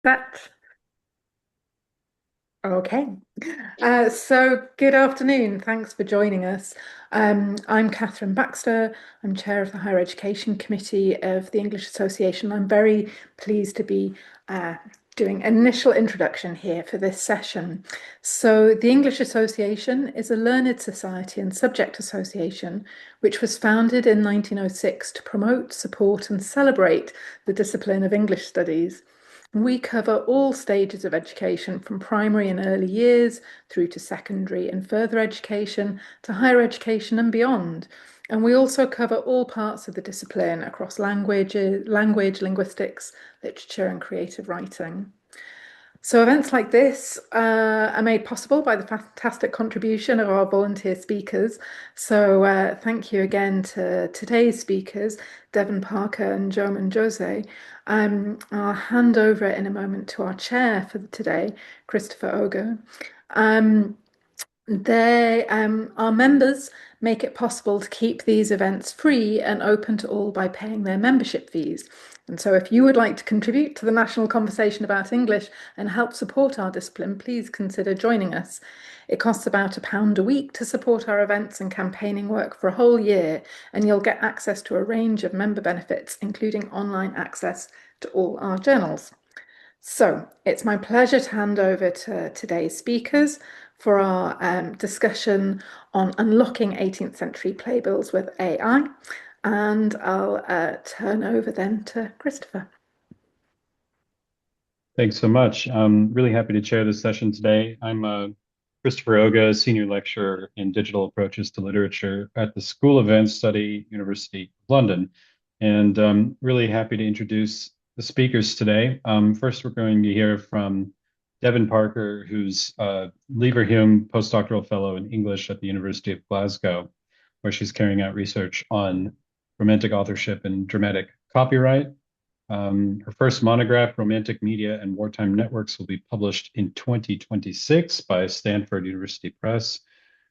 That okay. So good afternoon. Thanks for joining us. I'm Catherine Baxter. I'm chair of the Higher Education Committee of the English Association. I'm very pleased to be uh, doing initial introduction here for this session. So the English Association is a learned society and subject association which was founded in 1906 to promote, support and celebrate the discipline of English studies. We cover all stages of education from primary and early years through to secondary and further education to higher education and beyond. And we also cover all parts of the discipline across language, linguistics, literature, and creative writing. So events like this are made possible by the fantastic contribution of our volunteer speakers. So thank you again to today's speakers, Deven Parker and Joemon Jose. I'll hand over in a moment to our chair for today, Christopher Oger. Um, our members make it possible to keep these events free and open to all by paying their membership fees. And so if you would like to contribute to the national conversation about English and help support our discipline, please consider joining us. It costs about £1 a week to support our events and campaigning work for a whole year, and you'll get access to a range of member benefits, including online access to all our journals. So it's my pleasure to hand over to today's speakers for our discussion on unlocking 18th century playbills with AI. And I'll turn over then to Christopher. Thanks so much. I'm really happy to chair this session today. I'm Christopher Oga, Senior Lecturer in Digital Approaches to Literature at the School of Advanced Study, University of London. And really happy to introduce the speakers today. First, we're going to hear from Deven Parker, who's a Leverhulme postdoctoral fellow in English at the University of Glasgow, where she's carrying out research on romantic authorship and dramatic copyright. Her first monograph, Romantic Media and Wartime Networks, will be published in 2026 by Stanford University Press.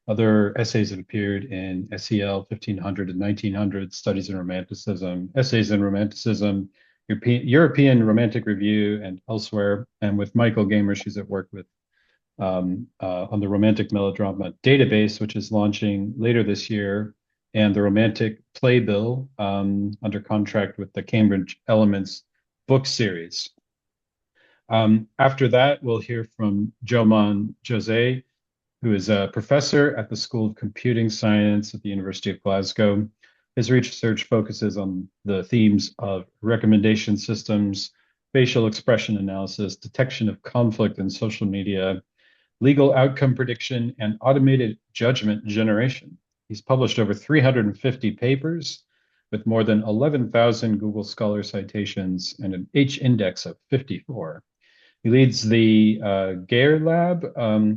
Other essays have appeared in SEL 1500 and 1900, Studies in Romanticism, Essays in Romanticism, European Romantic Review, and elsewhere. And with Michael Gamer, she's at work with on the Romantic Melodrama Database, which is launching later this year, and the Romantic Playbill under contract with the Cambridge Elements book series. After that, we'll hear from Joemon Jose, who is a professor at the School of Computing Science at the University of Glasgow. His research focuses on the themes of recommendation systems, facial expression analysis, detection of conflict in social media, legal outcome prediction, and automated judgment generation. He's published over 350 papers with more than 11,000 Google Scholar citations and an H index of 54. He leads the GARE lab,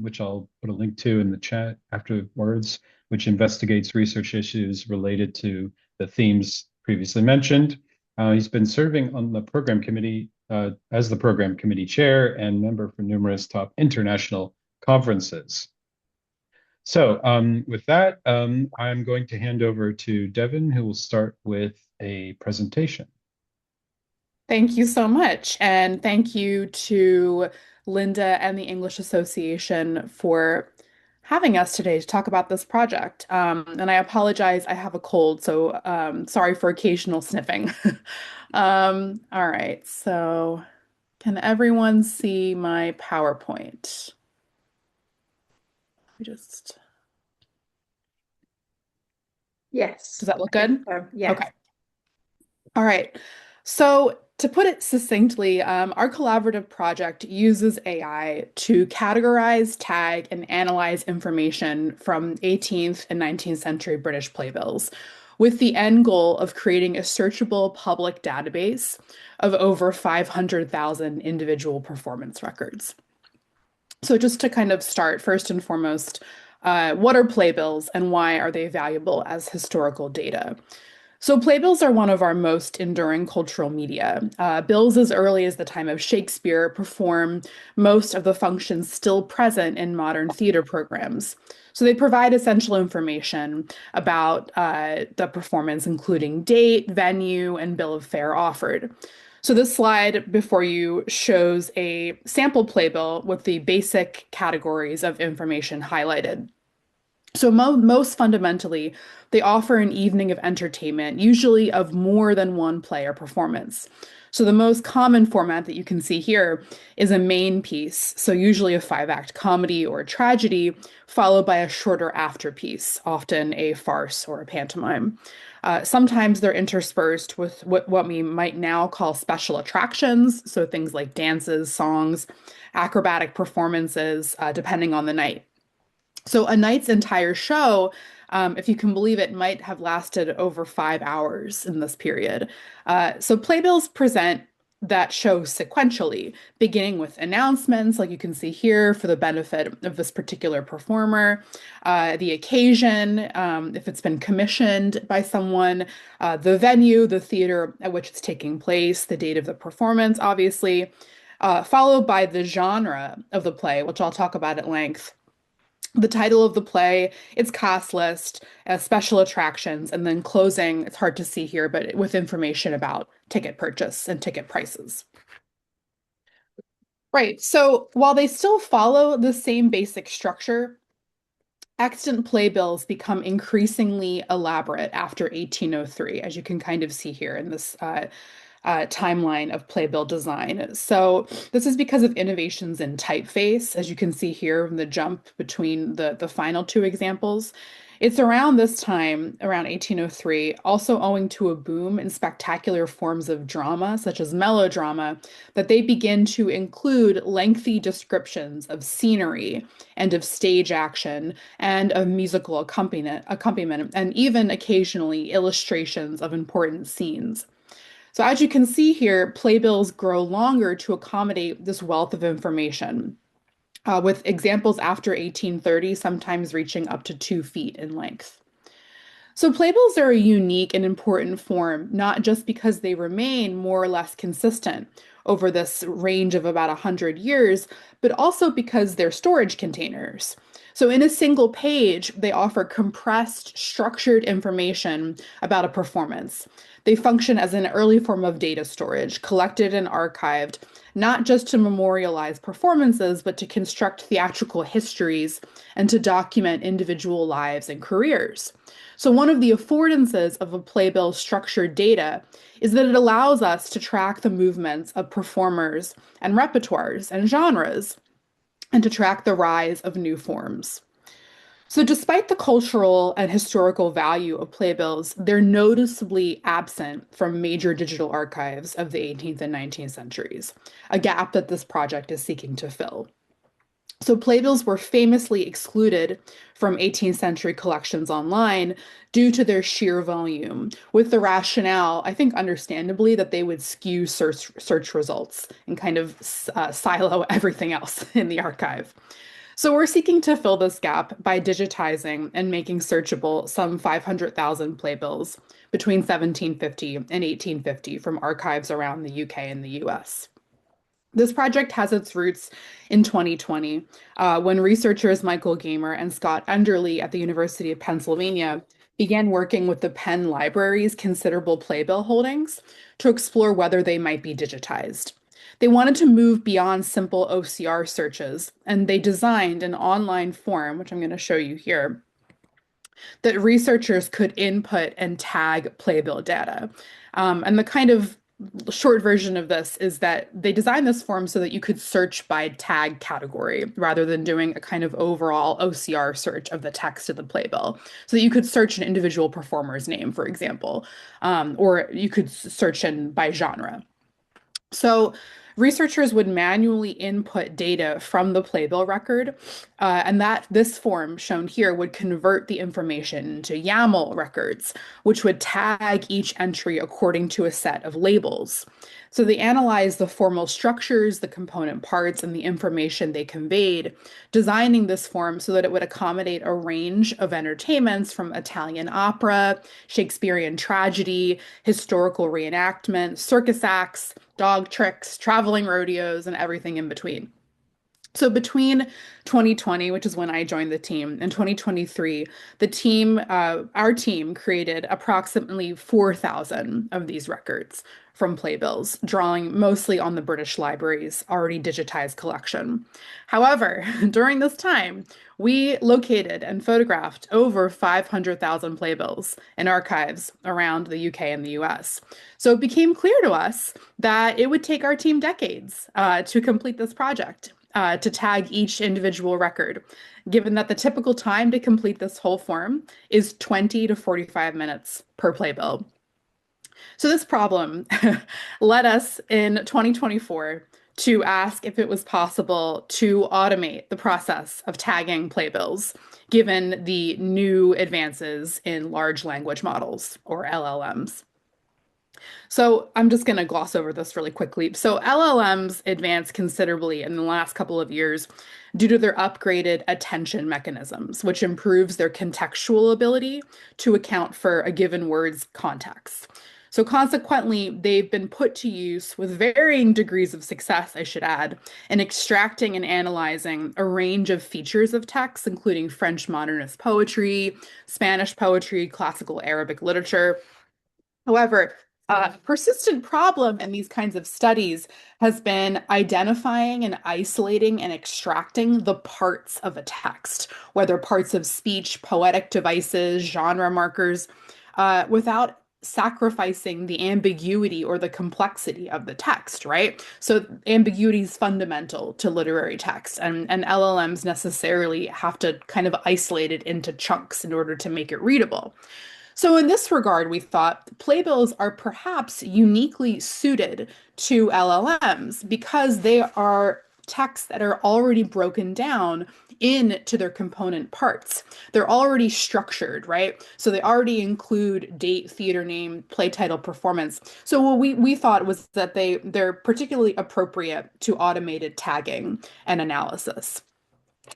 which I'll put a link to in the chat afterwards, which investigates research issues related to the themes previously mentioned. He's been serving on the program committee as the program committee chair and member for numerous top international conferences. So with that, I'm going to hand over to Deven, who will start with a presentation. Thank you so much. And thank you to Linda and the English Association for having us today to talk about this project. And I apologize, I have a cold, so sorry for occasional sniffing. All right, so can everyone see my PowerPoint? Just. Yes. Does that look good? So, yes. Okay. All right. So to put it succinctly, our collaborative project uses AI to categorize, tag, and analyze information from 18th and 19th century British playbills, with the end goal of creating a searchable public database of over 500,000 individual performance records. So just to kind of start, first and foremost, what are playbills and why are they valuable as historical data? So playbills are one of our most enduring cultural media. Bills as early as the time of Shakespeare perform most of the functions still present in modern theater programs. So they provide essential information about the performance, including date, venue, and bill of fare offered. So this slide before you shows a sample playbill with the basic categories of information highlighted. So most fundamentally, they offer an evening of entertainment, usually of more than one play or performance. So the most common format that you can see here is a main piece, so usually a five-act comedy or a tragedy, followed by a shorter afterpiece, often a farce or a pantomime. Sometimes they're interspersed with what we might now call special attractions, so things like dances, songs, acrobatic performances, depending on the night. So a night's entire show, if you can believe it, might have lasted over 5 hours in this period. So playbills present that show sequentially, beginning with announcements, like you can see here, for the benefit of this particular performer, the occasion, if it's been commissioned by someone, the venue, the theater at which it's taking place, the date of the performance, obviously, followed by the genre of the play, which I'll talk about at length, the title of the play, its cast list, special attractions, and then closing, it's hard to see here, but with information about ticket purchase and ticket prices. Right, so while they still follow the same basic structure, extant playbills become increasingly elaborate after 1803, as you can kind of see here in this timeline of playbill design. So this is because of innovations in typeface, as you can see here in the jump between the final two examples. It's around this time, around 1803, also owing to a boom in spectacular forms of drama, such as melodrama, that they begin to include lengthy descriptions of scenery and of stage action and of musical accompaniment, and even occasionally illustrations of important scenes. So as you can see here, playbills grow longer to accommodate this wealth of information, with examples after 1830 sometimes reaching up to 2 feet in length. So playbills are a unique and important form, not just because they remain more or less consistent over this range of about 100 years, but also because they're storage containers. So in a single page, they offer compressed, structured information about a performance. They function as an early form of data storage, collected and archived, not just to memorialize performances, but to construct theatrical histories and to document individual lives and careers. So one of the affordances of a playbill's structured data is that it allows us to track the movements of performers and repertoires and genres, and to track the rise of new forms. So despite the cultural and historical value of playbills, they're noticeably absent from major digital archives of the 18th and 19th centuries, a gap that this project is seeking to fill. So playbills were famously excluded from 18th century collections online due to their sheer volume, with the rationale, I think understandably, that they would skew search results and kind of silo everything else in the archive. So we're seeking to fill this gap by digitizing and making searchable some 500,000 playbills between 1750 and 1850 from archives around the UK and the US. This project has its roots in 2020, when researchers Michael Gamer and Scott Underley at the University of Pennsylvania began working with the Penn Library's considerable playbill holdings to explore whether they might be digitized. They wanted to move beyond simple OCR searches, and they designed an online form, which I'm going to show you here, that researchers could input and tag playbill data. And the kind of short version of this is that they designed this form so that you could search by tag category rather than doing a kind of overall OCR search of the text of the playbill. So that you could search an individual performer's name, for example, or you could search in by genre. So researchers would manually input data from the playbill record, and that this form shown here would convert the information into YAML records, which would tag each entry according to a set of labels. So they analyzed the formal structures, the component parts, and the information they conveyed, designing this form so that it would accommodate a range of entertainments from Italian opera, Shakespearean tragedy, historical reenactment, circus acts, dog tricks, traveling rodeos, and everything in between. So between 2020, which is when I joined the team, and 2023, our team created approximately 4,000 of these records from Playbills, drawing mostly on the British Library's already digitized collection. However, during this time, we located and photographed over 500,000 playbills in archives around the UK and the US. So it became clear to us that it would take our team decades to complete this project, to tag each individual record, given that the typical time to complete this whole form is 20 to 45 minutes per playbill. So this problem led us in 2024 to ask if it was possible to automate the process of tagging playbills, given the new advances in large language models, or LLMs. So I'm just going to gloss over this really quickly. So LLMs advanced considerably in the last couple of years due to their upgraded attention mechanisms, which improves their contextual ability to account for a given word's context. So consequently, they've been put to use with varying degrees of success, I should add, in extracting and analyzing a range of features of text, including French modernist poetry, Spanish poetry, classical Arabic literature. However, a persistent problem in these kinds of studies has been identifying and isolating and extracting the parts of a text, whether parts of speech, poetic devices, genre markers, without sacrificing the ambiguity or the complexity of the text, right? So ambiguity is fundamental to literary text, and LLMs necessarily have to kind of isolate it into chunks in order to make it readable. So, in this regard, we thought playbills are perhaps uniquely suited to LLMs because they are texts that are already broken down into their component parts. They're already structured, right? So they already include date, theater name, play title, performance. So what we thought was that they're particularly appropriate to automated tagging and analysis.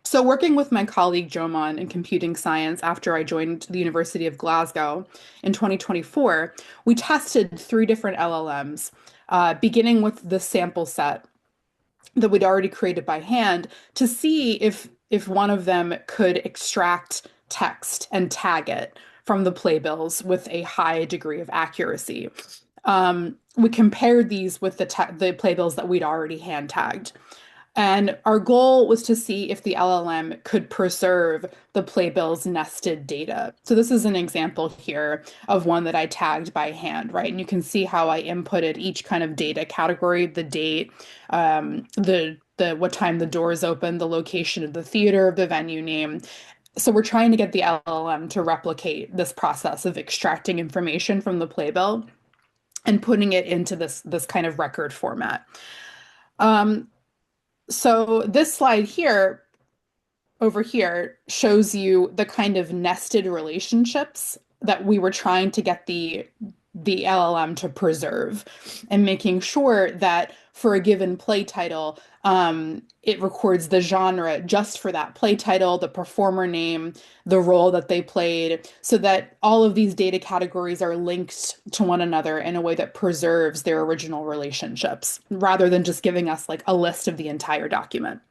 So, working with my colleague Joemon in computing science after I joined the University of Glasgow in 2024, we tested three different LLMs, beginning with the sample set that we'd already created by hand to see if one of them could extract text and tag it from the playbills with a high degree of accuracy. We compared these with the playbills that we'd already hand tagged. And our goal was to see if the LLM could preserve the playbill's nested data. So this is an example here of one that I tagged by hand, right? And you can see how I inputted each kind of data category, the date, the what time the doors open, the location of the theater, the venue name. So we're trying to get the LLM to replicate this process of extracting information from the playbill and putting it into this kind of record format. Um, so this slide here, over here, shows you the kind of nested relationships that we were trying to get the LLM to preserve, and making sure that for a given play title, it records the genre just for that play title, the performer name, the role that they played, so that all of these data categories are linked to one another in a way that preserves their original relationships, rather than just giving us like a list of the entire document.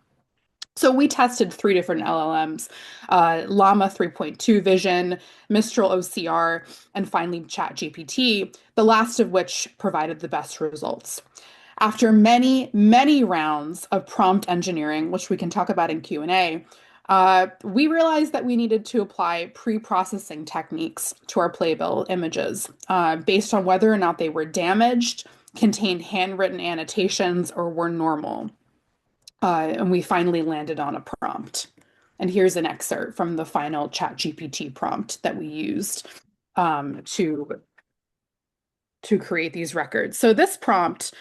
So we tested three different LLMs, Llama 3.2 Vision, Mistral OCR, and finally ChatGPT, the last of which provided the best results. After many, many rounds of prompt engineering, which we can talk about in Q&A, we realized that we needed to apply pre-processing techniques to our playbill images, based on whether or not they were damaged, contained handwritten annotations, or were normal. And we finally landed on a prompt. And here's an excerpt from the final ChatGPT prompt that we used to create these records. So this prompt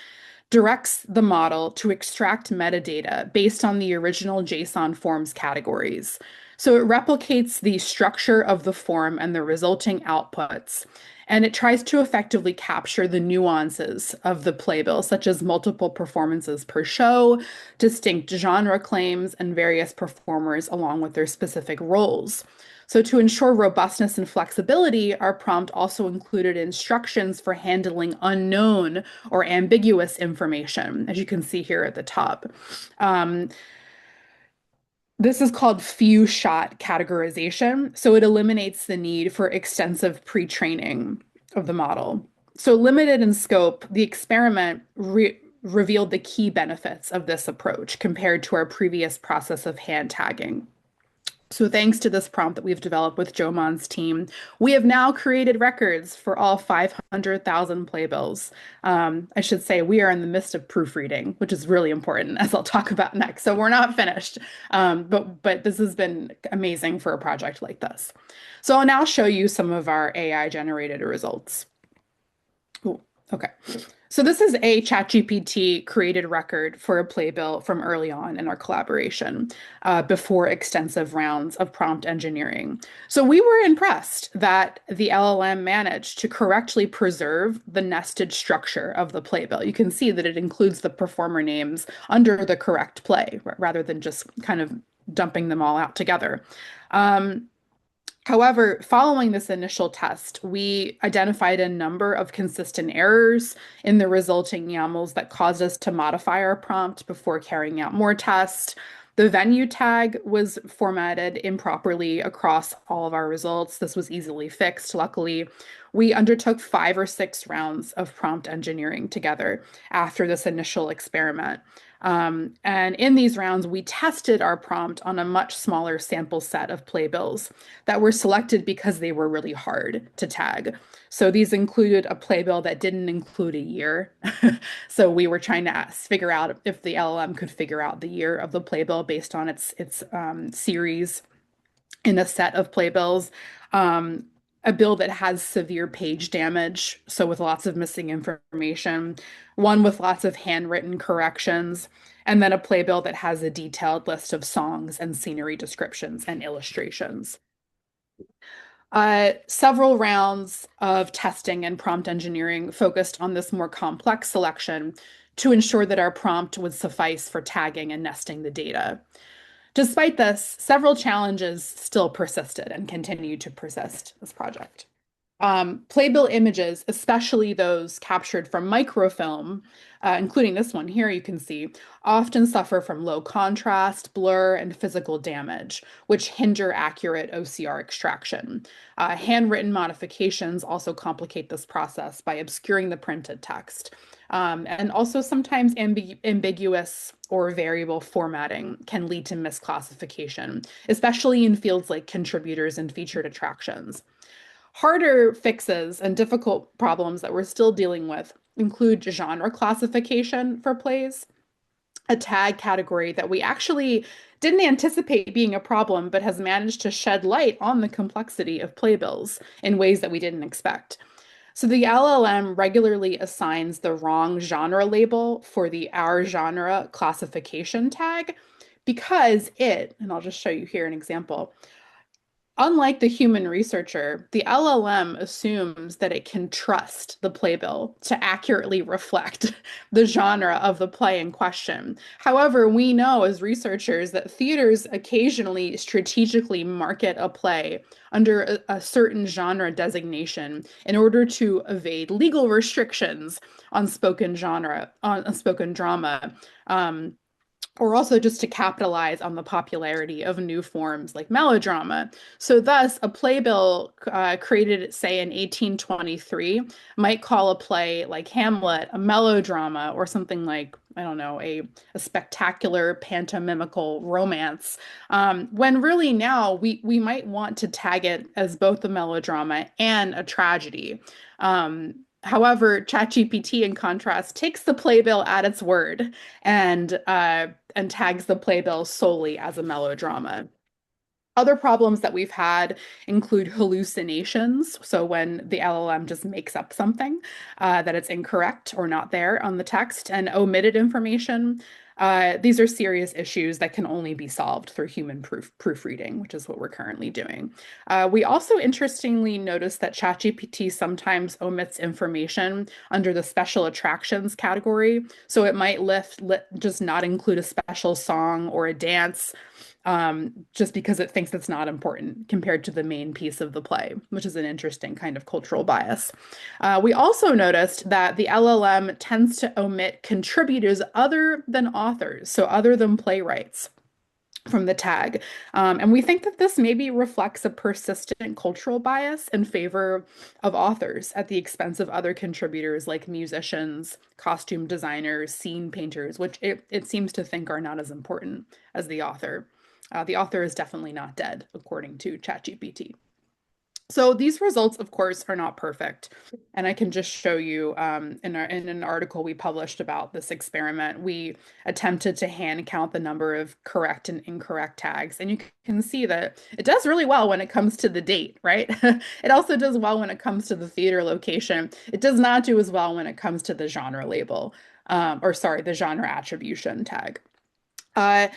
directs the model to extract metadata based on the original JSON forms categories. So it replicates the structure of the form and the resulting outputs, and it tries to effectively capture the nuances of the playbill, such as multiple performances per show, distinct genre claims, and various performers along with their specific roles. So to ensure robustness and flexibility, our prompt also included instructions for handling unknown or ambiguous information, as you can see here at the top. This is called few shot categorization. So it eliminates the need for extensive pre-training of the model. So limited in scope, the experiment revealed the key benefits of this approach compared to our previous process of hand tagging. So thanks to this prompt that we've developed with Joemon's team, we have now created records for all 500,000 playbills. I should say we are in the midst of proofreading, which is really important, as I'll talk about next. So we're not finished, but this has been amazing for a project like this. So I'll now show you some of our AI generated results. Ooh, okay. So this is a ChatGPT created record for a playbill from early on in our collaboration, before extensive rounds of prompt engineering. So we were impressed that the LLM managed to correctly preserve the nested structure of the playbill. You can see that it includes the performer names under the correct play, rather than just kind of dumping them all out together. Um, However, following this initial test, we identified a number of consistent errors in the resulting YAMLs that caused us to modify our prompt before carrying out more tests. The venue tag was formatted improperly across all of our results. This was easily fixed, luckily. We undertook 5 or 6 rounds of prompt engineering together after this initial experiment. And in these rounds, we tested our prompt on a much smaller sample set of playbills that were selected because they were really hard to tag. So these included a playbill that didn't include a year. So we were trying to figure out if the LLM could figure out the year of the playbill based on its series in a set of playbills. Um, a bill that has severe page damage, so with lots of missing information, one with lots of handwritten corrections, and then a playbill that has a detailed list of songs and scenery descriptions and illustrations. Several rounds of testing and prompt engineering focused on this more complex selection to ensure that our prompt would suffice for tagging and nesting the data. Despite this, several challenges still persisted and continue to persist this project. Playbill images, especially those captured from microfilm, including this one here, you can see, often suffer from low contrast, blur, and physical damage, which hinder accurate OCR extraction. Handwritten modifications also complicate this process by obscuring the printed text. And also sometimes ambiguous or variable formatting can lead to misclassification, especially in fields like contributors and featured attractions. Harder fixes and difficult problems that we're still dealing with include genre classification for plays, a tag category that we actually didn't anticipate being a problem, but has managed to shed light on the complexity of playbills in ways that we didn't expect. So the LLM regularly assigns the wrong genre label for the our genre classification tag because and I'll just show you here an example. Unlike the human researcher, the LLM assumes that it can trust the playbill to accurately reflect the genre of the play in question. However, we know as researchers that theaters occasionally strategically market a play under a certain genre designation in order to evade legal restrictions on spoken drama. Or also just to capitalize on the popularity of new forms like melodrama. So, thus, a playbill created, say, in 1823 might call a play like Hamlet a melodrama or something like, I don't know, a spectacular pantomimical romance. When really now we might want to tag it as both a melodrama and a tragedy. However, ChatGPT, in contrast, takes the playbill at its word and tags the playbill solely as a melodrama. Other problems that we've had include hallucinations. So when the LLM just makes up something that it's incorrect or not there on the text, and omitted information. These are serious issues that can only be solved through human proofreading, which is what we're currently doing. We also interestingly noticed that ChatGPT sometimes omits information under the special attractions category. So it might just not include a special song or a dance, just because it thinks it's not important compared to the main piece of the play, which is an interesting kind of cultural bias. We also noticed that the LLM tends to omit contributors other than authors, so other than playwrights. from the tag. And we think that this maybe reflects a persistent cultural bias in favor of authors at the expense of other contributors like musicians, costume designers, scene painters, which it seems to think are not as important as the author. The author is definitely not dead, according to ChatGPT. So these results, of course, are not perfect. And I can just show you in an article we published about this experiment, we attempted to hand count the number of correct and incorrect tags. And you can see that it does really well when it comes to the date, right? It also does well when it comes to the theater location. It does not do as well when it comes to the genre label, or sorry, the genre attribution tag. Uh,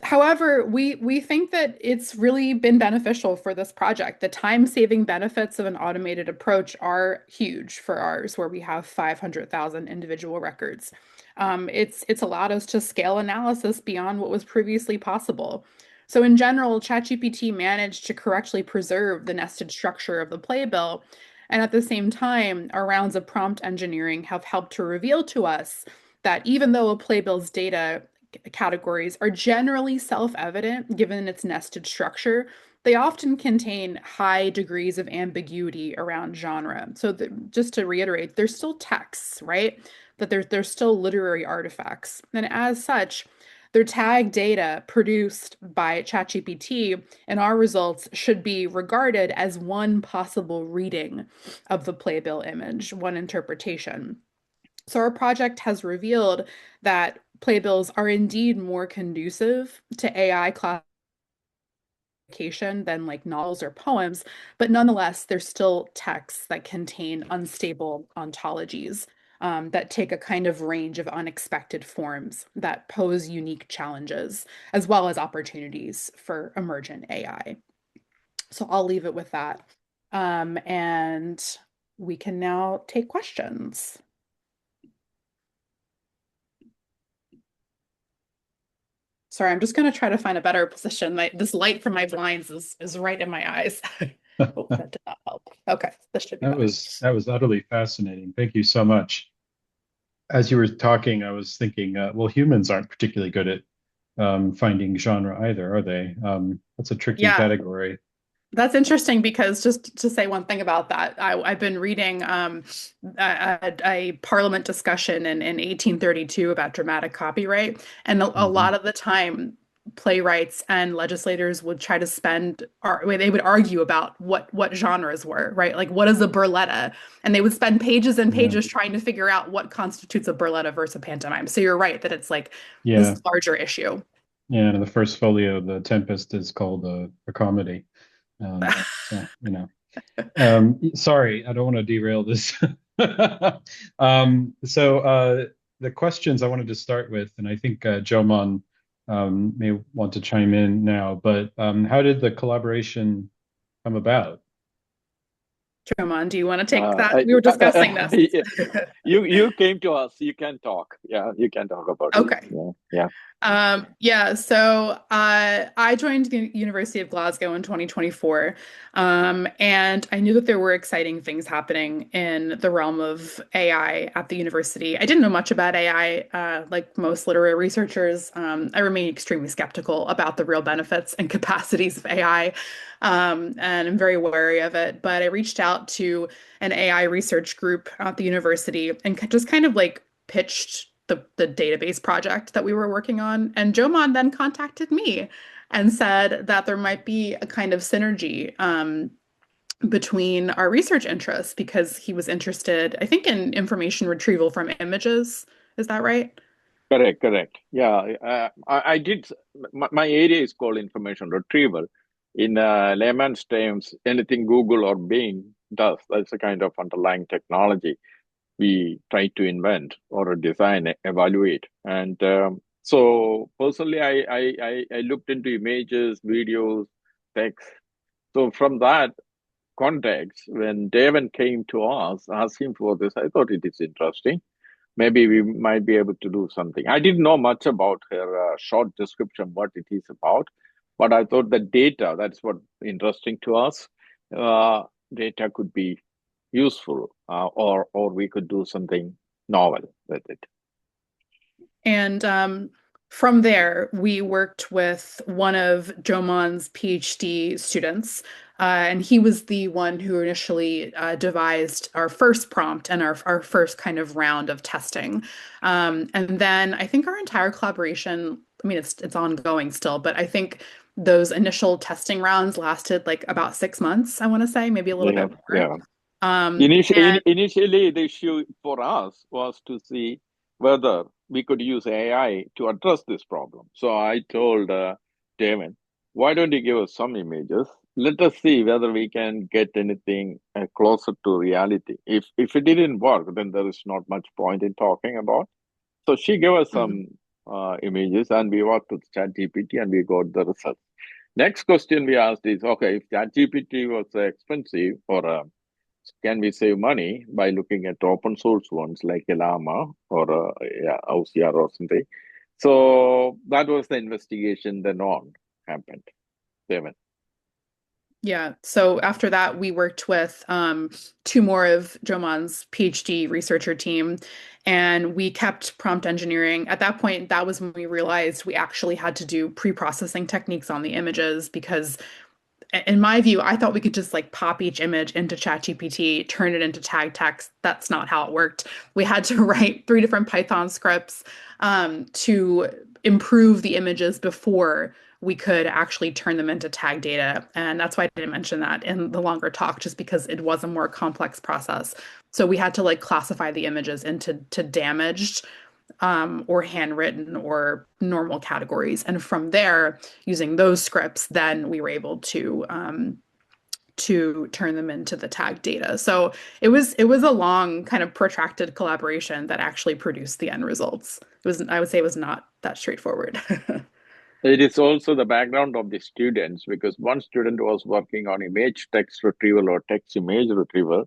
However, we think that it's really been beneficial for this project. The time-saving benefits of an automated approach are huge for ours, where we have 500,000 individual records. It's allowed us to scale analysis beyond what was previously possible. So in general, ChatGPT managed to correctly preserve the nested structure of the playbill, and at the same time, our rounds of prompt engineering have helped to reveal to us that even though a playbill's data categories are generally self-evident given its nested structure, they often contain high degrees of ambiguity around genre. So just to reiterate, they're still texts, right? But they're still literary artifacts. And as such, their tag data produced by ChatGPT and our results should be regarded as one possible reading of the playbill image, one interpretation. So our project has revealed that playbills are indeed more conducive to AI classification than like novels or poems, but nonetheless, they're still texts that contain unstable ontologies that take a kind of range of unexpected forms that pose unique challenges as well as opportunities for emergent AI. So I'll leave it with that. And we can now take questions. Sorry, I'm just going to try to find a better position. This light from my blinds is right in my eyes. Oh, that did not help. Okay, this should be That better. was utterly fascinating. Thank you so much. As you were talking, I was thinking, well, humans aren't particularly good at finding genre either, are they? That's a tricky Yeah, category. that's interesting because just to say one thing about that, I've been reading a Parliament discussion in 1832 about dramatic copyright, and a Hmm. lot of the time, playwrights and legislators would try to they would argue about what genres were, right? Like what is a burletta, and they would spend pages and Yeah, pages trying to figure out what constitutes a burletta versus a pantomime. So you're right that it's like yeah, this larger issue. yeah. And in the first folio, the Tempest is called a comedy. So sorry, I don't want to derail this. So the questions I wanted to start with, and I think Joemon may want to chime in now, but how did the collaboration come about? Truman, do you want to take Uh, that? I, We were discussing this. you came to us. You can talk. Yeah, you can talk about it. Okay. Yeah, yeah. Yeah, so I joined the University of Glasgow in 2024, and I knew that there were exciting things happening in the realm of AI at the university. I didn't know much about AI, like most literary researchers. I remain extremely skeptical about the real benefits and capacities of AI, and I'm very wary of it. But I reached out to an AI research group at the university and just kind of like pitched the database project that we were working on. And Joemon then contacted me and said that there might be a kind of synergy between our research interests because he was interested, I think, in information retrieval from images. Is that right? Correct, correct. Yeah, I did. My area is called information retrieval. In layman's terms, anything Google or Bing does, that's a kind of underlying technology we try to invent or design, evaluate. And so personally, I looked into images, videos, text. So from that context, when Deven came to us asking for this, I thought it is interesting. Maybe we might be able to do something. I didn't know much about her short description, what it is about, but I thought the data, that's what interesting to us. Uh, Data could be useful, or we could do something novel with it. And From there, we worked with one of Joemon's PhD students, and he was the one who initially devised our first prompt and our first kind of round of testing. And then I think our entire collaboration, I mean, it's ongoing still, but I think those initial testing rounds lasted like about 6 months, I want to say, maybe a little Yeah, bit more. yeah. And Initially, the issue for us was to see whether we could use AI to address this problem. So I told Deven, why don't you give us some images? Let us see whether we can get anything closer to reality. If it didn't work, then there is not much point in talking about. So she gave us Mhm. some images, and we worked with ChatGPT, and we got the results. Next question we asked is, okay, if ChatGPT was expensive or can we save money by looking at open source ones like Elama or yeah, OCR or something? So that was the investigation then on happened. Deven. Yeah. So after that, we worked with two more of Jomon's PhD researcher team, and we kept prompt engineering. At that point, that was when we realized we actually had to do pre-processing techniques on the images because in my view, I thought we could just like pop each image into ChatGPT, turn it into tag text. That's not how it worked. We had to write three different Python scripts to improve the images before we could actually turn them into tag data. And that's why I didn't mention that in the longer talk, just because it was a more complex process. So we had to like classify the images into damaged or handwritten or normal categories. And from there, using those scripts, then we were able to turn them into the tag data. So it was a long, kind of protracted collaboration that actually produced the end results. It was, I would say, it was not that straightforward. It is also the background of the students because one student was working on image text retrieval or text image retrieval,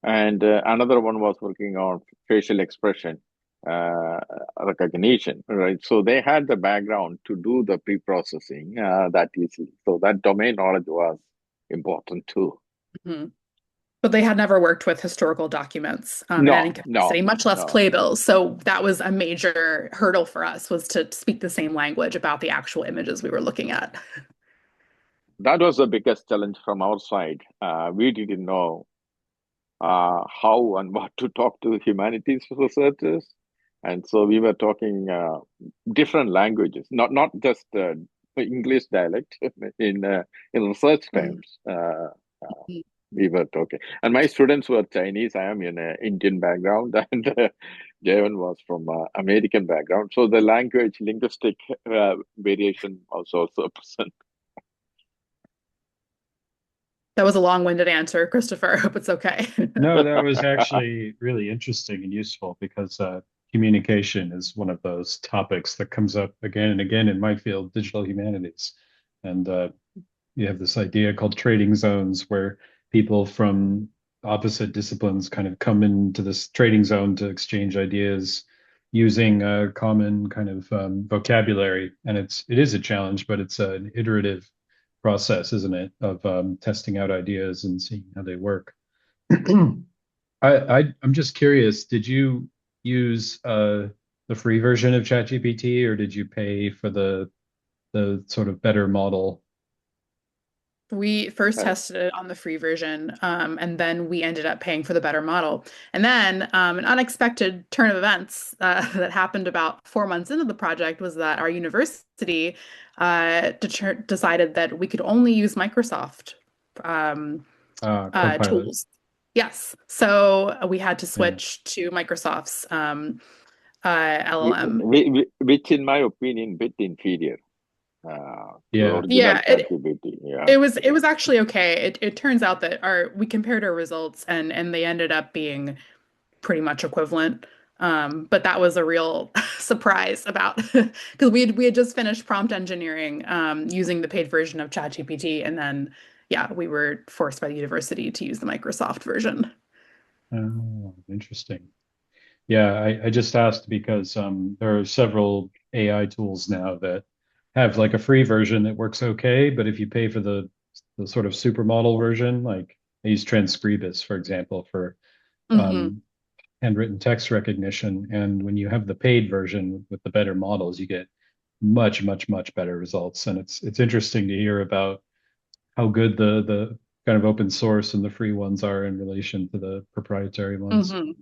and another one was working on facial expression uh, recognition, right? So they had the background to do the pre-processing that easily. So that domain knowledge was important too. Mhm. But they had never worked with historical documents in any No, capacity, no, much less no. playbills. So that was a major hurdle for us was to speak the same language about the actual images we were looking at. That was the biggest challenge from our side. We didn't know how and what to talk to humanities researchers. And so we were talking different languages, not just English dialect in research Mhm. terms. We were talking, and my students were Chinese. I am in an Indian background, and Javan was from American background. So the language linguistic variation was also present. That was a long-winded answer, Christopher. I hope it's okay. No, that was actually really interesting and useful because communication is one of those topics that comes up again and again in my field, digital humanities. And you have this idea called trading zones where people from opposite disciplines kind of come into this trading zone to exchange ideas using a common kind of vocabulary. And it is a challenge, but it's an iterative process, isn't it, of testing out ideas and seeing how they work. I'm just curious, did you use the free version of ChatGPT or did you pay for the sort of better model? We first Uh, tested it on the free version, and then we ended up paying for the better model. And then an unexpected turn of events that happened about 4 months into the project was that our university decided that we could only use Microsoft um, Copilot. tools. Yes, so we had to Yeah. switch to Microsoft's LLM. which, in my opinion, bit inferior to the Yeah. original Yeah, ChatGPT. Yeah. it was actually okay. It turns out that our we compared our results and they ended up being pretty much equivalent. But that was a real surprise about because we had just finished prompt engineering using the paid version of ChatGPT, and then yeah, we were forced by the university to use the Microsoft version. Oh, interesting. Yeah, I just asked because there are several AI tools now that have like a free version that works okay, but if you pay for the sort of supermodel version, like I use Transcribus, for example, for Hmm. um, handwritten text recognition, and when you have the paid version with the better models, you get much, much, much better results. And it's interesting to hear about how good the kind of open source and the free ones are in relation to the proprietary ones. Hmm.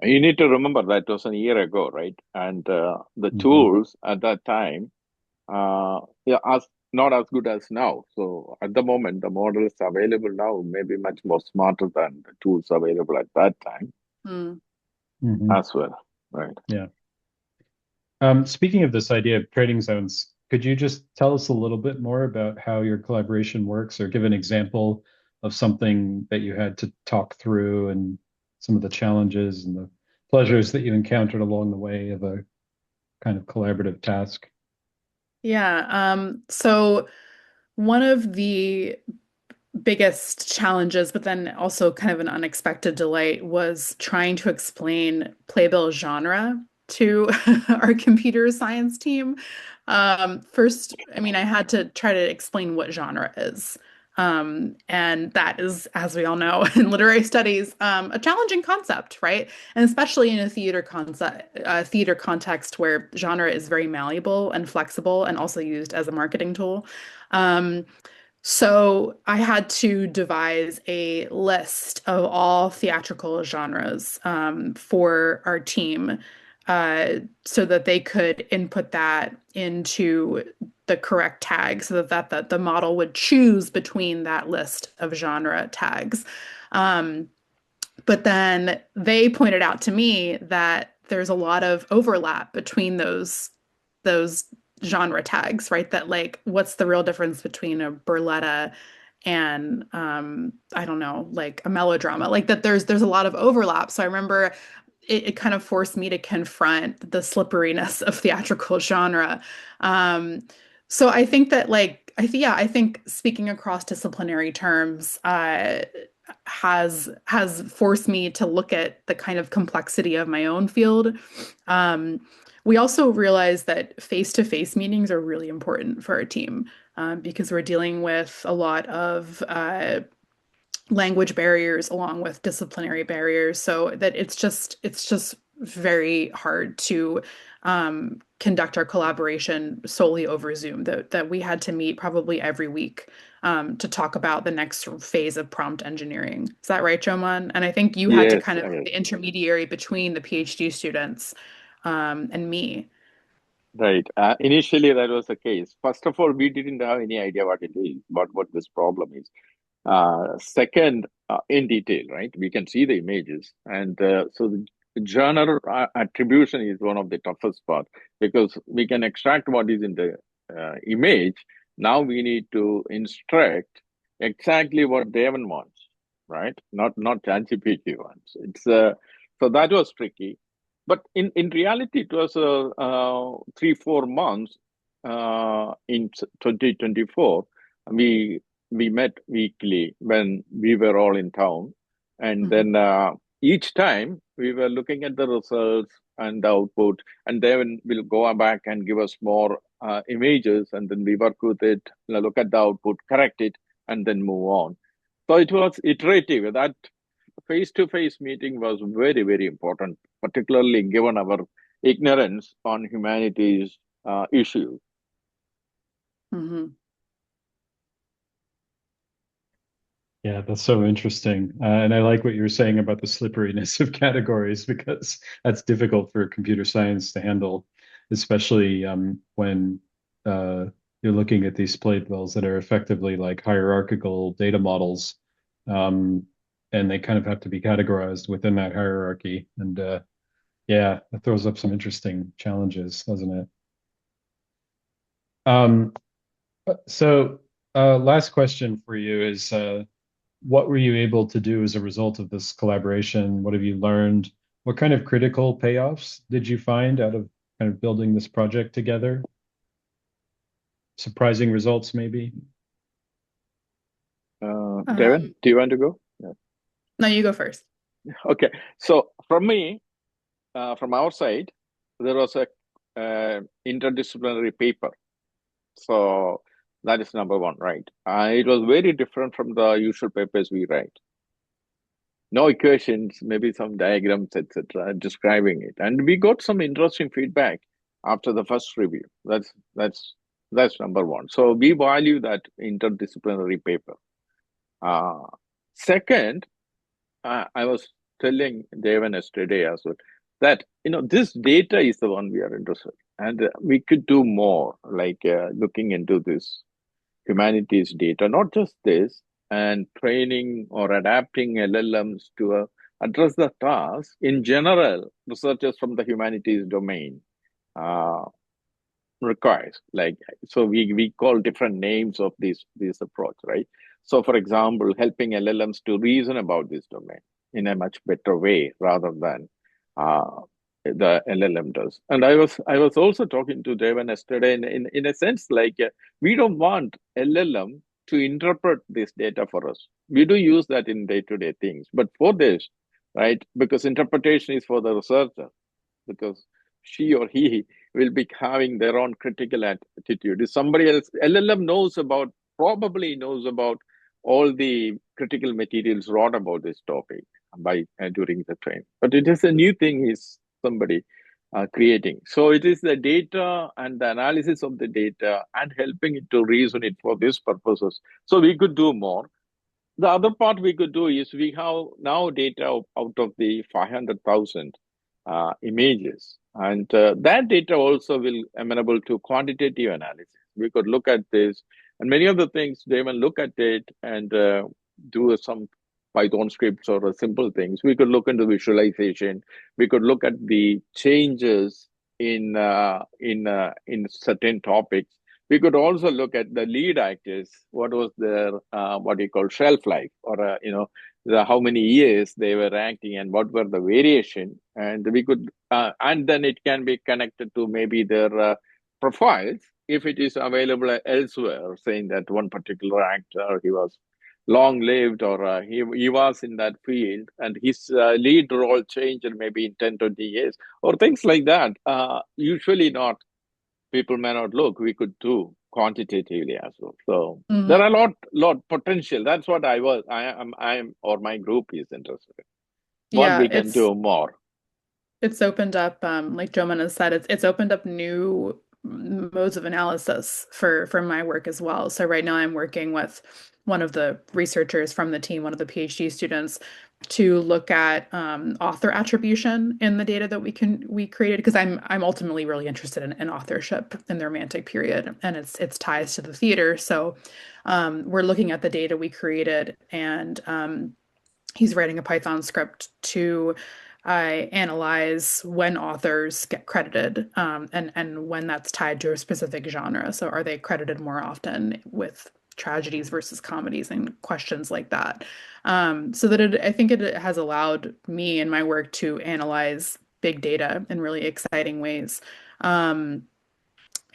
You need to remember that was a year ago, right? And the Mhm. tools at that time, yeah, as not as good as now. So at the moment, the models available now may be much more smarter than the tools available at that time Mm. Mhm. as well, right? Yeah. Speaking of this idea of trading zones, could you just tell us a little bit more about how your collaboration works, or give an example of something that you had to talk through and some of the challenges and the pleasures that you encountered along the way of a kind of collaborative task? Yeah. So one of the biggest challenges, but then also kind of an unexpected delight, was trying to explain playbill genre to our computer science team. First, I mean, I had to try to explain what genre is. And that is, as we all know, in literary studies, a challenging concept, right? And especially in a theater context where genre is very malleable and flexible and also used as a marketing tool. Um, so I had to devise a list of all theatrical genres for our team so that they could input that into the correct tag so that the model would choose between that list of genre tags. Um, but then they pointed out to me that there's a lot of overlap between those genre tags, right? That like what's the real difference between a burletta and I don't know, like a melodrama. Like that there's a lot of overlap. So I remember it kind of forced me to confront the slipperiness of theatrical genre. Um, so I think that like I think speaking across disciplinary terms has forced me to look at the kind of complexity of my own field. Um, we also realize that face-to-face meetings are really important for our team because we're dealing with a lot of language barriers along with disciplinary barriers, so that it's just very hard to conduct our collaboration solely over Zoom. That we had to meet probably every week to talk about the next phase of prompt engineering. Is that right, Joemon? And I think you had to Yes, kind of be yes. the intermediary between the PhD students and me. Right. Initially, that was the case. First of all, we didn't have any idea what it is, what this problem is. Second, in detail, right? We can see the images. And so the genre attribution is one of the toughest part because we can extract what is in the image. Now we need to instruct exactly what Deven wants, right? Not ChatGPT wants. So that was tricky. But in reality, it was 3-4 months in 2024. We we met weekly when we were all in town. And Mhm. then each time we were looking at the results and the output, and then we'll go back and give us more images, and then we work with it, look at the output, correct it, and then move on. So it was iterative. That face-to-face meeting was very, very important, particularly given our ignorance on humanities issues. Mhm. Yeah, that's so interesting. And I like what you were saying about the slipperiness of categories, because that's difficult for computer science to handle, especially when uh, you're looking at these playbills that are effectively like hierarchical data models. Um, and they kind of have to be categorized within that hierarchy. And yeah, it throws up some interesting challenges, doesn't it? Um, so last question for you is what were you able to do as a result of this collaboration? What have you learned? What kind of critical payoffs did you find out of kind of building this project together? Surprising results, maybe? Devin, Um, do you want to go? Yeah. no, you go first. Okay. So from me, from our side, there was a interdisciplinary paper. So that is number one, right? It was very different from the usual papers we write. No equations, maybe some diagrams, etc., describing it. And we got some interesting feedback after the first review. That's number one. So we value that interdisciplinary paper. Second, I was telling Deven yesterday as well that this data is the one we are interested in, and we could do more, like looking into this humanities data, not just this, and training or adapting LLMs to address the task. In general, researchers from the humanities domain uh, requires, like, so we call different names of this approach, right? So for example, helping LLMs to reason about this domain in a much better way rather than uh, the LLM does. And I was also talking to Deven yesterday in a sense, like, we don't want LLM to interpret this data for us. We do use that in day-to-day things, but for this, right, because interpretation is for the researcher, because she or he will be having their own critical attitude. If somebody else, LLM probably knows about all the critical materials wrote about this topic by during the training. But it is a new thing is somebody creating. So it is the data and the analysis of the data and helping it to reason it for these purposes. So we could do more. The other part we could do is we have now data out of the 500,000 images. And that data also will amenable to quantitative analysis. We could look at this and many of the things, they will look at it and do some Python scripts or simple things. We could look into visualization. We could look at the changes in certain topics. We could also look at the lead actors, what was their what you call shelf life, or how many years they were acting and what were the variation, and we could and then it can be connected to maybe their profiles if it is available elsewhere, saying that one particular actor, he was long lived, or he was in that field and his lead role changed maybe in 10-20 years, or things like that. Usually not, people may not look, we could do quantitatively as well. So there are a lot potential. That's what I am, or my group is interested in. What Yeah, we can do more. it's opened up, like Joemon has said, it's opened up new modes of analysis for my work as well. So right now I'm working with one of the researchers from the team, one of the PhD students, to look at author attribution in the data that we created, because I'm ultimately really interested in authorship in the Romantic period and its ties to the theater. So we're looking at the data we created, and he's writing a Python script to analyze when authors get credited, and when that's tied to a specific genre. So are they credited more often with tragedies versus comedies and questions like that? So that I think it has allowed me in my work to analyze big data in really exciting ways. Um,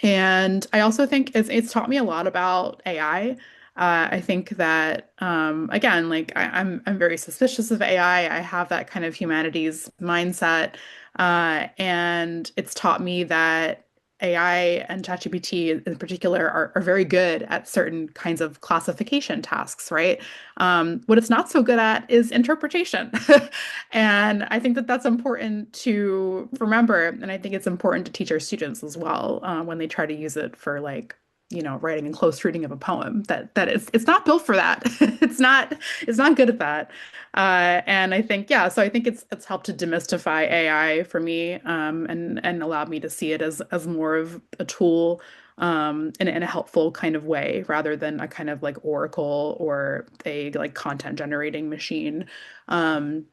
and I also think it's taught me a lot about AI. I think that again, like I'm very suspicious of AI. I have that kind of humanities mindset, and it's taught me that AI and ChatGPT in particular are very good at certain kinds of classification tasks, right? What it's not so good at is interpretation. And I think that that's important to remember. And I think it's important to teach our students as well, when they try to use it for, like, writing a close reading of a poem, that it's not built for that. It's not good at that. And I think, yeah, so I think it's helped to demystify AI for me, and allowed me to see it as more of a tool, in a helpful kind of way, rather than a kind of like oracle or a like content generating machine. Um,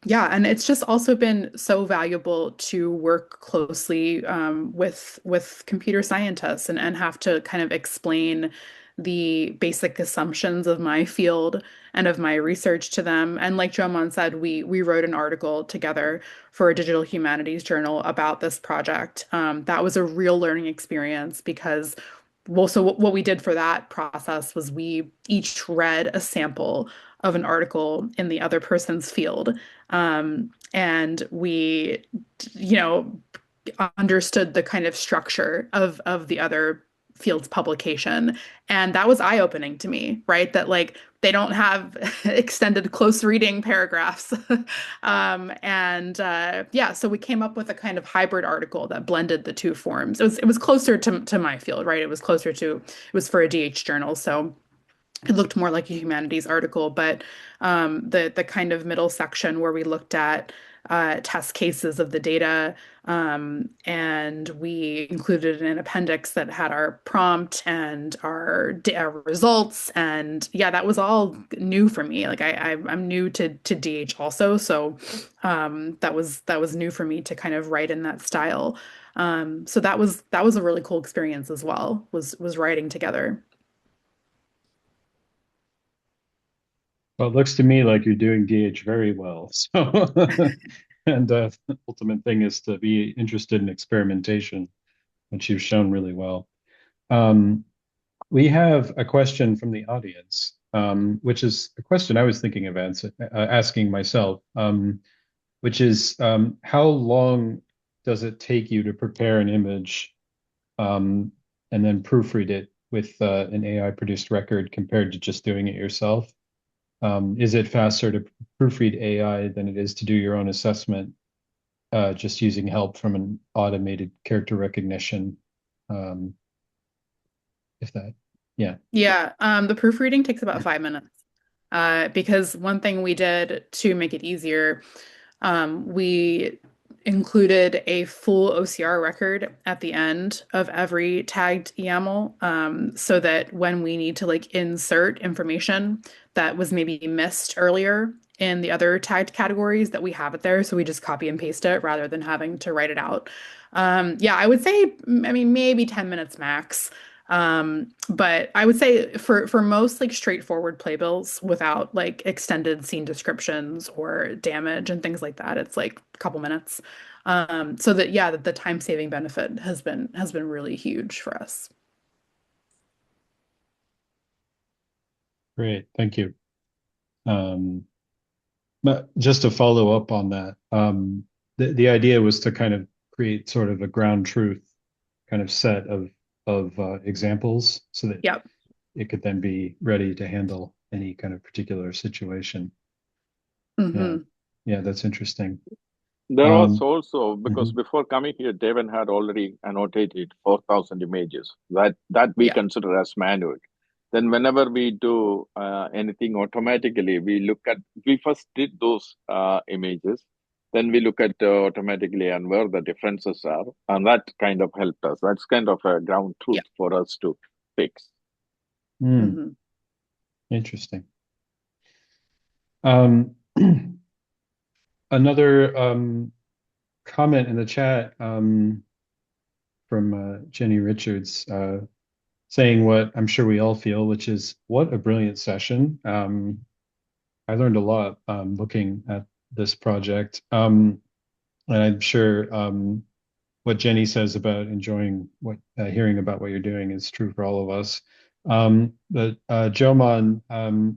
yeah, and it's just also been so valuable to work closely, with computer scientists, and have to kind of explain the basic assumptions of my field and of my research to them. And like Joemon said, we wrote an article together for a digital humanities journal about this project. That was a real learning experience because, well, so what we did for that process was we each read a sample of an article in the other person's field. And we, you know, understood the kind of structure of the other field's publication. And that was eye-opening to me, right? That like they don't have extended close reading paragraphs. Yeah, so we came up with a kind of hybrid article that blended the two forms. It was closer to my field, right? It was for a DH journal, so it looked more like a humanities article, but the kind of middle section where we looked at test cases of the data, and we included an appendix that had our prompt and our results, and yeah, that was all new for me. Like I'm new to DH also, so that was new for me to kind of write in that style. So that was a really cool experience as well. Was writing together. Well, it looks to me like you're doing DH very well. So, and the ultimate thing is to be interested in experimentation, which you've shown really well. Um, we have a question from the audience, which is a question I was thinking of asking myself, which is how long does it take you to prepare an image and then proofread it with an AI-produced record compared to just doing it yourself? Is it faster to proofread AI than it is to do your own assessment, just using help from an automated character recognition? If that, yeah. Yeah, the proofreading takes about 5 minutes. Because one thing we did to make it easier, we included a full OCR record at the end of every tagged YAML, so that when we need to like insert information that was maybe missed earlier in the other tagged categories, that we have it there, so we just copy and paste it rather than having to write it out. Yeah, I would say, I mean, maybe 10 minutes max. But I would say for most like straightforward playbills without like extended scene descriptions or damage and things like that, it's like a couple minutes. So that yeah, the time saving benefit has been really huge for us. Great, thank you. But just to follow up on that, the idea was to kind of create sort of a ground truth kind of set of examples so that Yep. it could then be ready to handle any kind of particular situation. Yeah, Hmm. yeah, that's interesting. There was Um, also, because mhm. before coming here, Deven had already annotated 4,000 images that we Yeah. consider as manual. Then whenever we do anything automatically, we first did those images, then we look at automatically and where the differences are, and that kind of helped us. That's kind of a ground Yeah. truth for us to fix. Hmm. Interesting. Um, another comment in the chat from Jenny Richards saying what I'm sure we all feel, which is what a brilliant session. I learned a lot looking at this project. And I'm sure what Jenny says about enjoying hearing about what you're doing is true for all of us. But Joemon,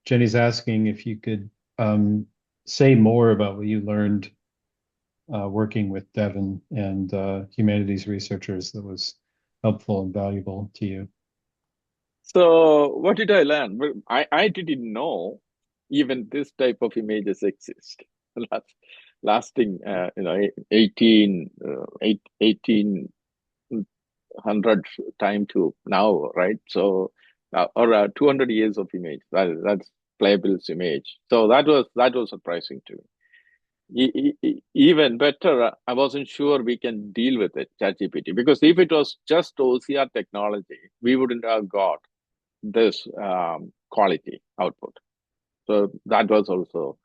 Jenny's asking if you could say more about what you learned working with Deven and humanities researchers that was helpful and valuable to you. So what did I learn? Well, I didn't know even this type of images exist. Lasting, 1800 time to now, right? So, or 200 years of image. That's Playbills image. So that was surprising to me. Even better, I wasn't sure we can deal with it, ChatGPT, because if it was just OCR technology, we wouldn't have got this quality output. So that was also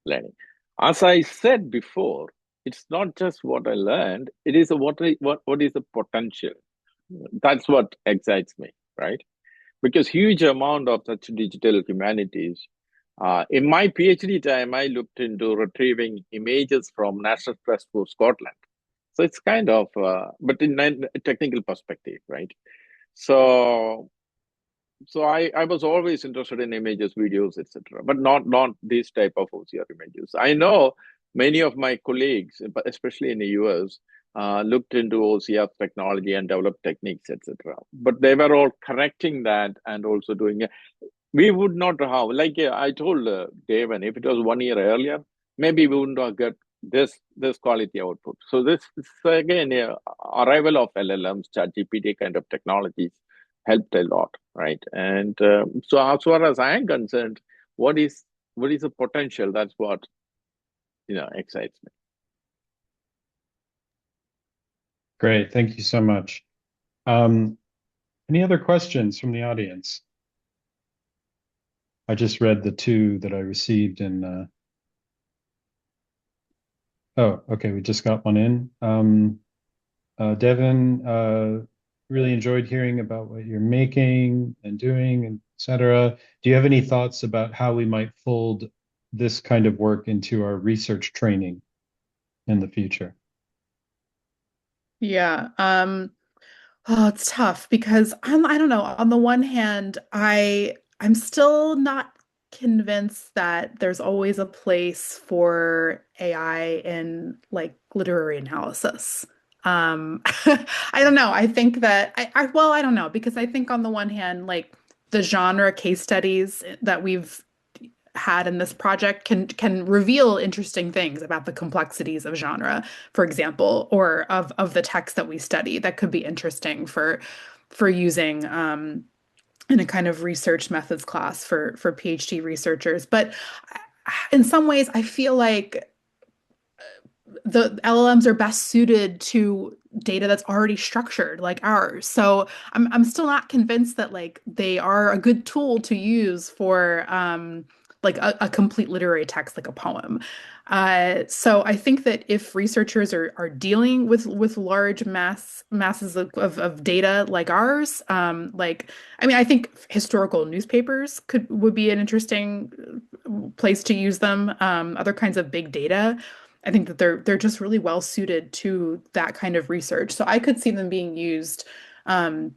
learning. As I said before, it's not just what I learned, it is what is the potential. That's what excites me, right? Because huge amount of such digital humanities. In my PhD time, I looked into retrieving images from National Trust for Scotland. So it's kind of, but in a technical perspective, right? So I was always interested in images, videos, etc., but not these type of OCR images. I know many of my colleagues, especially in the US, looked into OCR technology and developed techniques, etc. But they were all correcting that and also doing it. We would not have, like I told Deven, if it was 1 year earlier, maybe we wouldn't have got this quality output. So this again, arrival of LLMs, ChatGPT kind of technologies helped a lot, right? And so as far as I am concerned, what is the potential? That's what excites me. Great, thank you so much. Any other questions from the audience? I just read the two that I received in. Oh, okay, we just got one in. Deven, really enjoyed hearing about what you're making and doing, and etc. Do you have any thoughts about how we might fold this kind of work into our research training in the future? Yeah. Oh, it's tough because I don't know. On the one hand, I'm still not convinced that there's always a place for AI in like literary analysis. I don't know. I think that well, I don't know because I think on the one hand, like the genre case studies that we've had in this project can reveal interesting things about the complexities of genre, for example, or of the text that we study that could be interesting for using in a kind of research methods class for PhD researchers. But in some ways, I feel like the LLMs are best suited to data that's already structured like ours. So I'm still not convinced that like they are a good tool to use for like a complete literary text like a poem. So I think that if researchers are dealing with large masses of data like ours, like I mean I think historical newspapers would be an interesting place to use them. Other kinds of big data. I think that they're just really well suited to that kind of research. So I could see them being used um,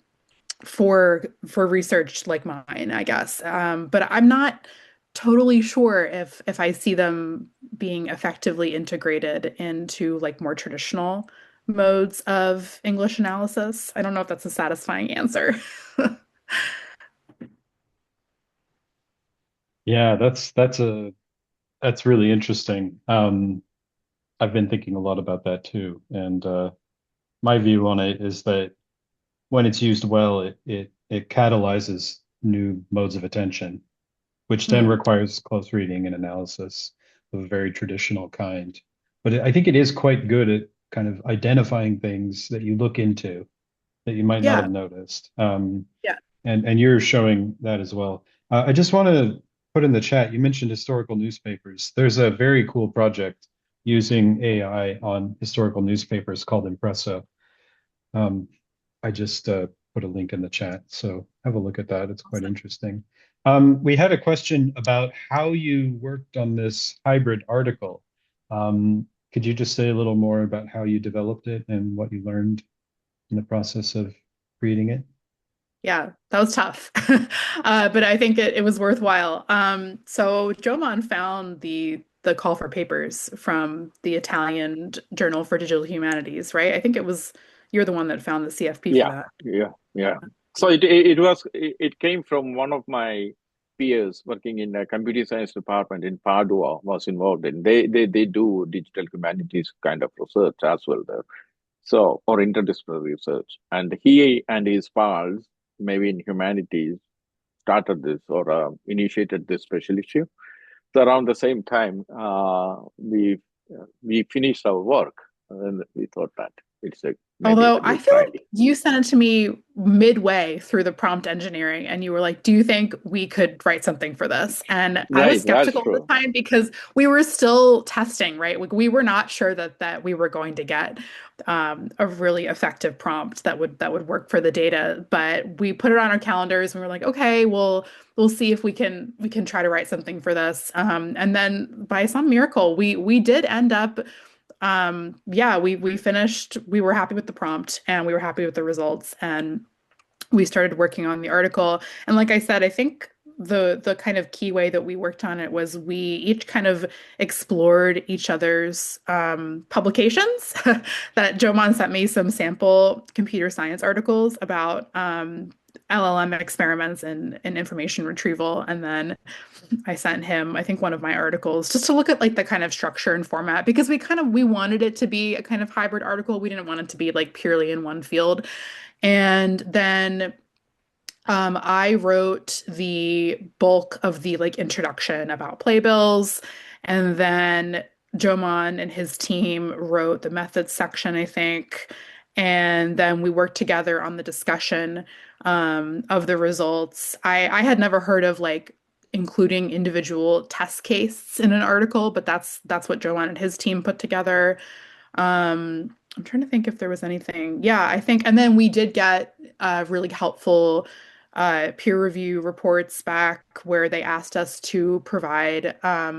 for research like mine, I guess. But I'm not totally sure if I see them being effectively integrated into like more traditional modes of English analysis. I don't know if that's a satisfying answer. Yeah, that's really interesting. I've been thinking a lot about that too, and my view on it is that when it's used well, it catalyzes new modes of attention, which then Mm, requires close reading and analysis of a very traditional kind. But I think it is quite good at kind of identifying things that you look into that you might not yeah, have noticed. yeah. And you're showing that as well. I just want to put in the chat, you mentioned historical newspapers. There's a very cool project using AI on historical newspapers called Impresso. Um, I just put a link in the chat, so have a look at that. It's quite Awesome. interesting. We had a question about how you worked on this hybrid article. Could you just say a little more about how you developed it and what you learned in the process of creating it? Yeah, that was tough. But I think it was worthwhile. So Joemon found the call for papers from the Italian Journal for Digital Humanities, right? I think it was you're the one that found the CFP for Yeah, that. yeah, Yeah. yeah. So it came from one of my peers working in a computer science department in Padua was involved in. They do digital humanities kind of research as well there. So or interdisciplinary research, and he and his pals, maybe in humanities, started this or initiated this special issue. So around the same time, we finished our work, and we thought that maybe it's Although a I good feel try. like you sent it to me midway through the prompt engineering and you were like, do you think we could write something for this? And I was Right, that's skeptical at the true. time because we were still testing, right? Like we were not sure that we were going to get a really effective prompt that would work for the data. But we put it on our calendars and we were like, okay, we'll see if we can try to write something for this. And then by some miracle, we did end up yeah, we finished, we were happy with the prompt and we were happy with the results and we started working on the article. And like I said, I think the kind of key way that we worked on it was we each kind of explored each other's publications. That Joemon sent me some sample computer science articles about LLM experiments in information retrieval, and then I sent him, I think, one of my articles just to look at like the kind of structure and format because we wanted it to be a kind of hybrid article. We didn't want it to be like purely in one field. And then I wrote the bulk of the like introduction about playbills, and then Joemon and his team wrote the methods section, I think. And then we worked together on the discussion of the results. I had never heard of like including individual test cases in an article, but that's what Joemon and his team put together. I'm trying to think if there was anything. Yeah, I think, and then we did get really helpful peer review reports back where they asked us to provide uh,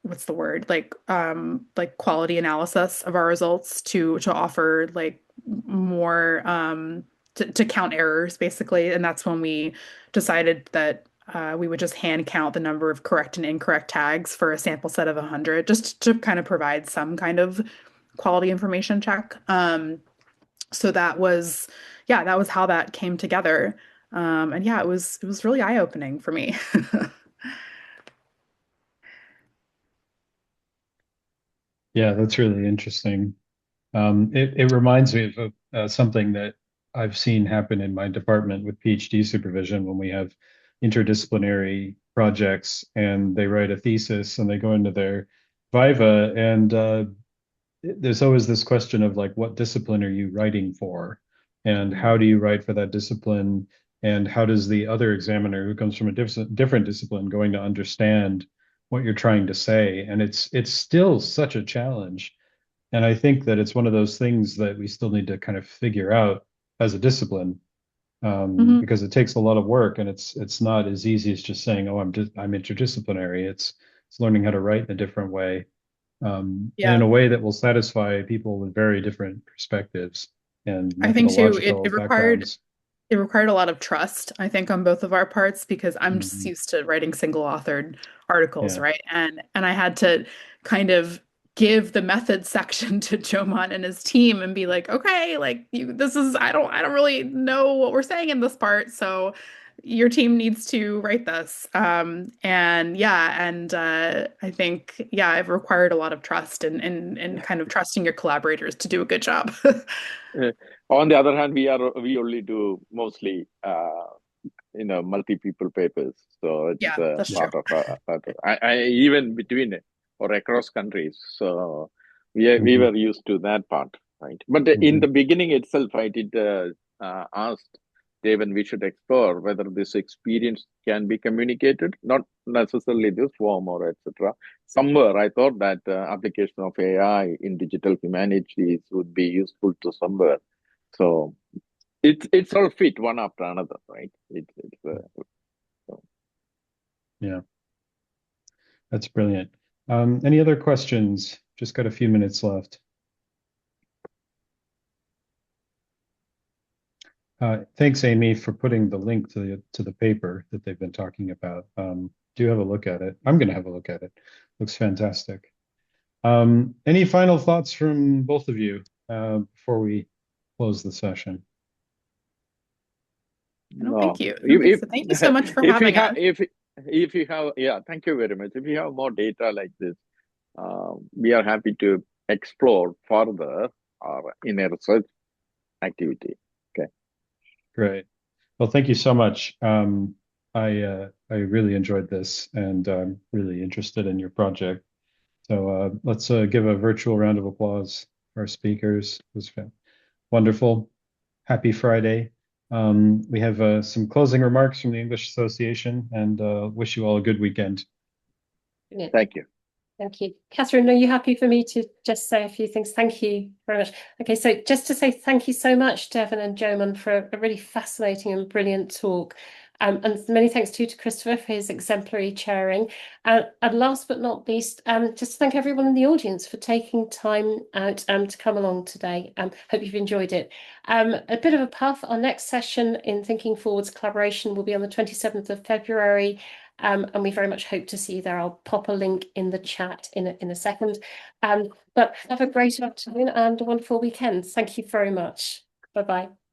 what's the word? Like quality analysis of our results to offer like more to count errors basically. And that's when we decided that we would just hand count the number of correct and incorrect tags for a sample set of 100, just to kind of provide some kind of quality information check. So that was, yeah, that was how that came together. And yeah, it was really eye-opening for me. Yeah, that's really interesting. It reminds me of something that I've seen happen in my department with PhD supervision when we have interdisciplinary projects and they write a thesis and they go into their viva and there's always this question of like, what discipline are you writing for? And how do you write for that discipline? And how does the other examiner who comes from a different discipline going to understand what you're trying to say? And it's still such a challenge. And I think that it's one of those things that we still need to kind of figure out as a discipline, Mhm. because it takes a lot of work, and it's not as easy as just saying, "Oh, I'm interdisciplinary." It's learning how to write in a different way, and in Yeah. a way that will satisfy people with very different perspectives and I think too, methodological backgrounds. it required a lot of trust, I think, on both of our parts because I'm just Mhm. used to writing single authored articles, Yeah, right? And I had to kind of give the methods section to Joemon and his team and be like, okay, like this is I don't really know what we're saying in this part, so your team needs to write this. And yeah, and I think yeah, it required a lot of trust and kind of trusting your collaborators to do a good job. Uh, on the other hand, we only do mostly multi people papers, so it's Yeah, that's true. part of I even between or across countries. So we Mhm. were used to that part, right? But in Mhm. the beginning itself, I did ask Deven we should explore whether this experience can be communicated, not necessarily this form or etc. Somewhere I thought that application of AI in digital humanities would be useful to somewhere. So it's all fit one after another, right? It's so, Yeah, that's brilliant. Any other questions? Just got a few minutes left. Thanks, Amy, for putting the link to the paper that they've been talking about. Do have a look at it. I'm going to have a look at it. Looks fantastic. Any final thoughts from both of you before we close the session? No, no. thank you. Okay, so thank you so much for If you having have us. if you have yeah, thank you very much. If you have more data like this, we are happy to explore further or in a research activity. Okay. Great. Well, thank you so much. I really enjoyed this and I'm really interested in your project. So let's give a virtual round of applause for our speakers. It was wonderful. Happy Friday. We have some closing remarks from the English Association and wish you all a good weekend. Brilliant. Thank you. Thank you. Catherine, are you happy for me to just say a few things? Thank you very much. Okay, so just to say thank you so much, Deven and Joemon, for a really fascinating and brilliant talk. And many thanks to Christopher for his exemplary chairing. And last but not least, just to thank everyone in the audience for taking time out to come along today. Hope you've enjoyed it. A bit of a puff, our next session in Thinking Forwards Collaboration will be on the 27th of February. And we very much hope to see you there. I'll pop a link in the chat in a second. But have a great afternoon and a wonderful weekend. Thank you very much. Bye-bye.